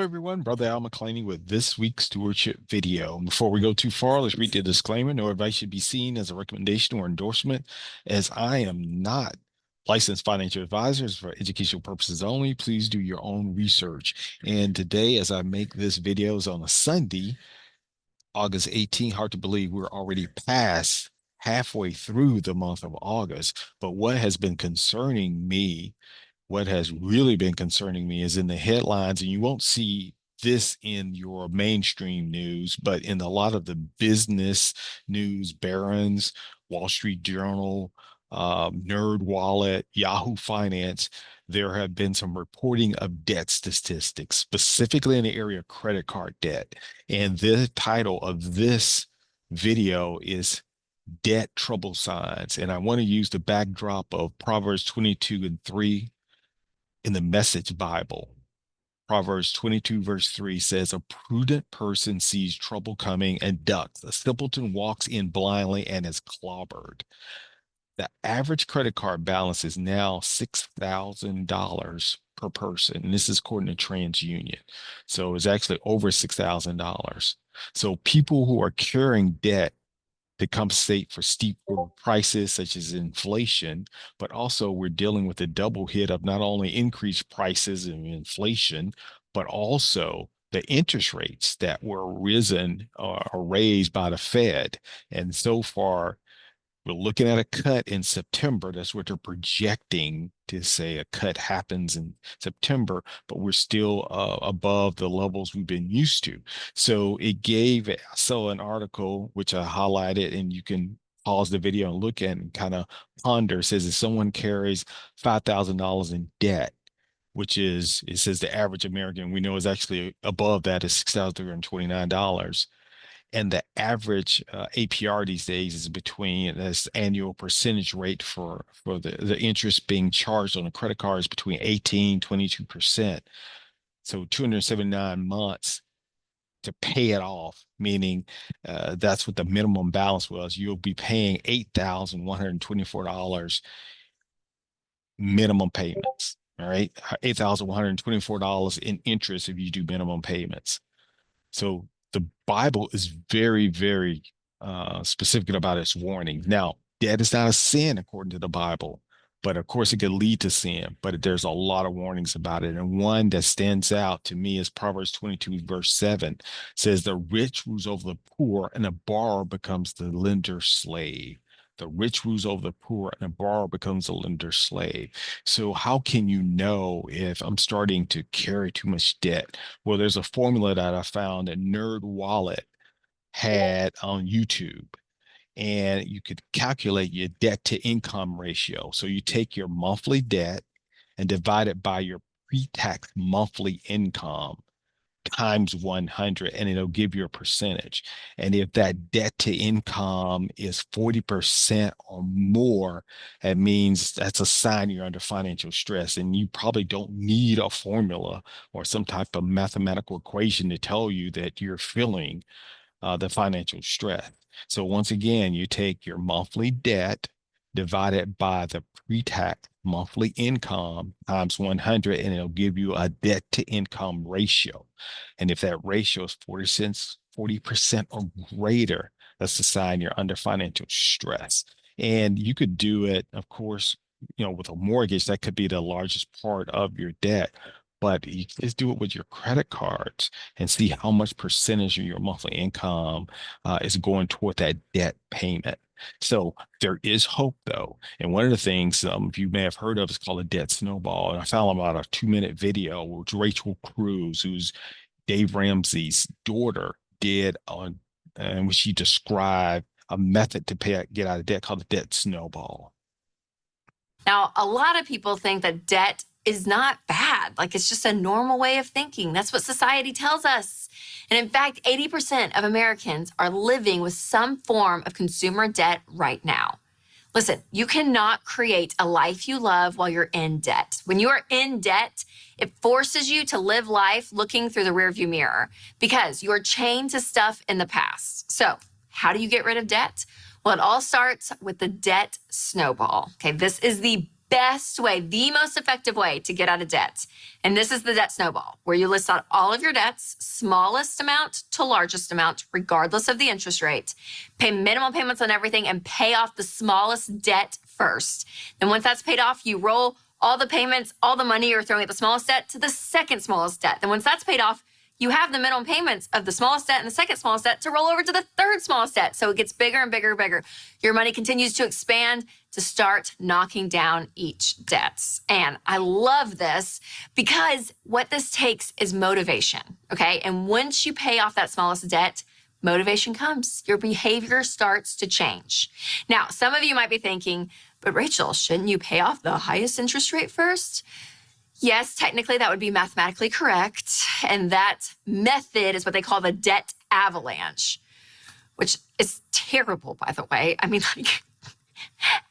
everyone. Brother Al McClaney with this week's stewardship video. Before we go too far, let's read the disclaimer. No advice should be seen as a recommendation or endorsement, as I am not licensed financial advisors for educational purposes only. Please do your own research. And today, as I make this video, is on a Sunday, August 18th. Hard to believe we're already past halfway through the month of August. But what has been concerning me, what has really been concerning me is in the headlines, and you won't see this in your mainstream news, but in a lot of the business news, Barron's, Wall Street Journal, Nerd Wallet, Yahoo Finance, there have been some reporting of debt statistics, specifically in the area of credit card debt. And the title of this video is Debt Trouble Signs. And I want to use the backdrop of Proverbs 22:3 in the Message Bible. Proverbs 22 verse 3 says, "A prudent person sees trouble coming and ducks. A simpleton walks in blindly and is clobbered." The average credit card balance is now $6,000 per person. And this is according to TransUnion. So it's actually over $6,000. So people who are carrying debt to compensate for steep prices such as inflation, but also we're dealing with a double hit of not only increased prices and inflation, but also the interest rates that were risen or raised by the Fed. And so far, we're looking at a cut in September. That's what they're projecting to say a cut happens in September, but we're still above the levels we've been used to. So I saw an article which I highlighted, and you can pause the video and look at and kind of ponder. It says if someone carries $5,000 in debt, which is, it says the average American we know is actually above that is $6,329. And the average APR these days is between this annual percentage rate for the interest being charged on a credit card is between 18-22%. So 279 months to pay it off, meaning that's what the minimum balance was. You'll be paying $8,124 minimum payments. All right, $8,124 in interest if you do minimum payments. So the Bible is very, very specific about its warning. Now, debt is not a sin according to the Bible, but of course it could lead to sin. But there's a lot of warnings about it. And one that stands out to me is Proverbs 22, verse 7 says, "The rich rules over the poor, and the borrower becomes the lender's slave." The rich rules over the poor, and the borrower becomes a lender's slave. So how can you know if I'm starting to carry too much debt? Well, there's a formula that I found that Nerd Wallet had on YouTube, and you could calculate your debt to income ratio. So you take your monthly debt and divide it by your pre-tax monthly income times 100, and it'll give you a percentage. And if that debt to income is 40% or more, that means that's a sign you're under financial stress. And you probably don't need a formula or some type of mathematical equation to tell you that you're feeling the financial stress. So once again, you take your monthly debt, divide it by the pre-tax monthly income times 100, and it'll give you a debt to income ratio. And if that ratio is 40% or greater, that's a sign you're under financial stress. And you could do it, of course, with a mortgage, that could be the largest part of your debt. But you just do it with your credit cards and see how much percentage of your monthly income is going toward that debt payment. So there is hope, though. And one of the things you may have heard of is called a debt snowball. And I found about a 2-minute video which Rachel Cruz, who's Dave Ramsey's daughter, did on, in which she described a method to get out of debt called the debt snowball. Now, a lot of people think that debt is not bad. Like, it's just a normal way of thinking. That's what society tells us. And in fact, 80% of Americans are living with some form of consumer debt right now. Listen, you cannot create a life you love while you're in debt. When you are in debt, it forces you to live life looking through the rearview mirror because you are chained to stuff in the past. So how do you get rid of debt? Well, it all starts with the debt snowball. Okay, this is the best way, the most effective way to get out of debt. And this is the debt snowball, where you list out all of your debts, smallest amount to largest amount, regardless of the interest rate, pay minimum payments on everything, and pay off the smallest debt first. And once that's paid off, you roll all the payments, all the money you're throwing at the smallest debt to the second smallest debt. And once that's paid off, you have the minimum payments of the smallest debt and the second smallest debt to roll over to the third smallest debt. So it gets bigger and bigger and bigger. Your money continues to expand to start knocking down each debt. And I love this because what this takes is motivation, okay? And once you pay off that smallest debt, motivation comes. Your behavior starts to change. Now, some of you might be thinking, but Rachel, shouldn't you pay off the highest interest rate first? Yes, technically that would be mathematically correct. And that method is what they call the debt avalanche, which is terrible, by the way. I mean, like,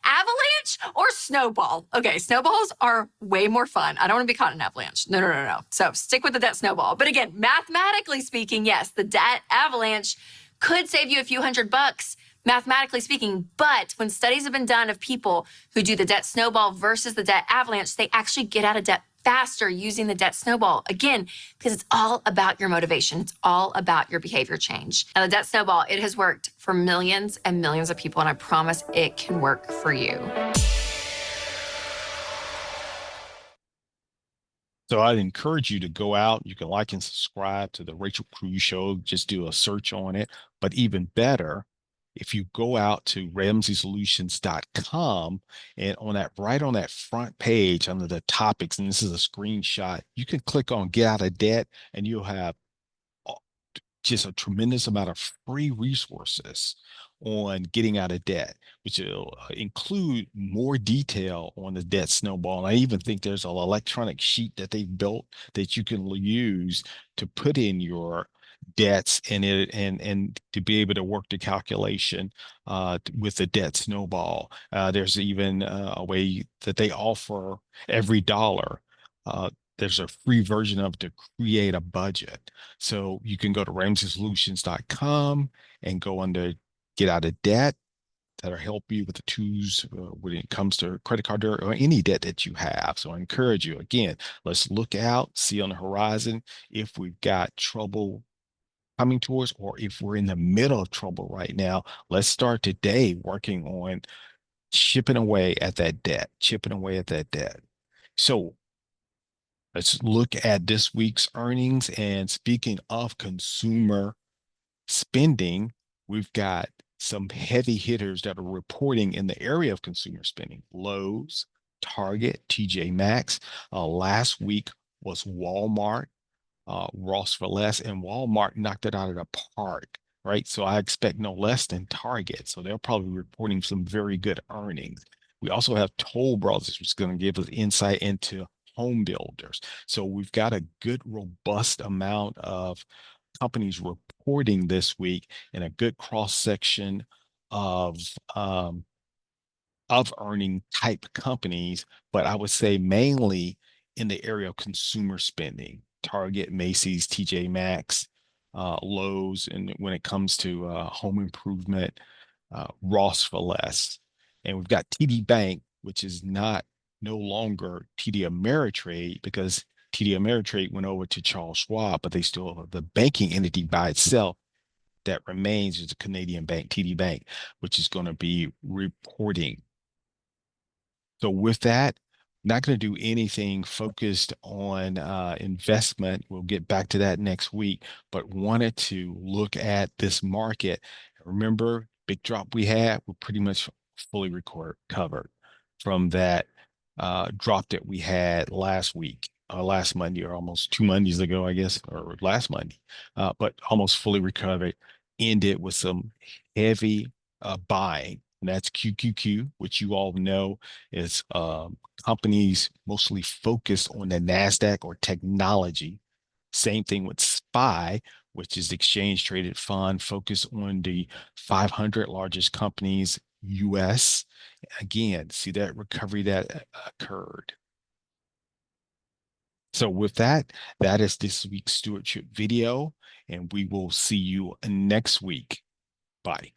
avalanche or snowball? Okay, snowballs are way more fun. I don't want to be caught in an avalanche. No. So stick with the debt snowball. But again, mathematically speaking, yes, the debt avalanche could save you a few $100, mathematically speaking. But when studies have been done of people who do the debt snowball versus the debt avalanche, they actually get out of debt faster using the debt snowball. Again, because it's all about your motivation. It's all about your behavior change. Now, the debt snowball, it has worked for millions and millions of people, and I promise it can work for you. So I'd encourage you to go out. You can like and subscribe to the Rachel Cruz Show. Just do a search on it. But even better, if you go out to ramseysolutions.com and right on that front page under the topics, and this is a screenshot, you can click on Get Out of Debt, and you'll have just a tremendous amount of free resources on getting out of debt, which will include more detail on the debt snowball. And I even think there's an electronic sheet that they've built that you can use to put in your debts in it and to be able to work the calculation with the debt snowball. There's even a way that they offer every dollar. There's a free version of it to create a budget. So you can go to ramseysolutions.com and go under Get Out of Debt. That'll help you with the tools when it comes to credit card debt or any debt that you have. So I encourage you, again, let's look out, see on the horizon if we've got trouble coming towards, or if we're in the middle of trouble right now. Let's start today working on chipping away at that debt. So let's look at this week's earnings. And speaking of consumer spending, we've got some heavy hitters that are reporting in the area of consumer spending. Lowe's, Target, TJ Maxx. Last week was Walmart, Ross for Less, and Walmart knocked it out of the park, right? So I expect no less than Target. So they're probably reporting some very good earnings. We also have Toll Brothers, which is going to give us insight into home builders. So we've got a good, robust amount of companies reporting this week and a good cross section of earning type companies, but I would say mainly in the area of consumer spending. Target, Macy's, TJ Maxx, Lowe's, and when it comes to home improvement, Ross for Less. And we've got TD Bank, which is no longer TD Ameritrade, because TD Ameritrade went over to Charles Schwab, but they still have the banking entity by itself that remains is a Canadian bank, TD Bank, which is going to be reporting. So with that, not going to do anything focused on investment. We'll get back to that next week, but wanted to look at this market. Remember, big drop we had, we're pretty much fully recovered from that drop that we had last week, last Monday, or almost 2 Mondays ago, I guess, or last Monday, but almost fully recovered. Ended with some heavy buying. And that's QQQ, which you all know is companies mostly focused on the NASDAQ or technology. Same thing with SPY, which is exchange traded fund focused on the 500 largest companies, US. Again, see that recovery that occurred. So with that, that is this week's stewardship video, and we will see you next week. Bye.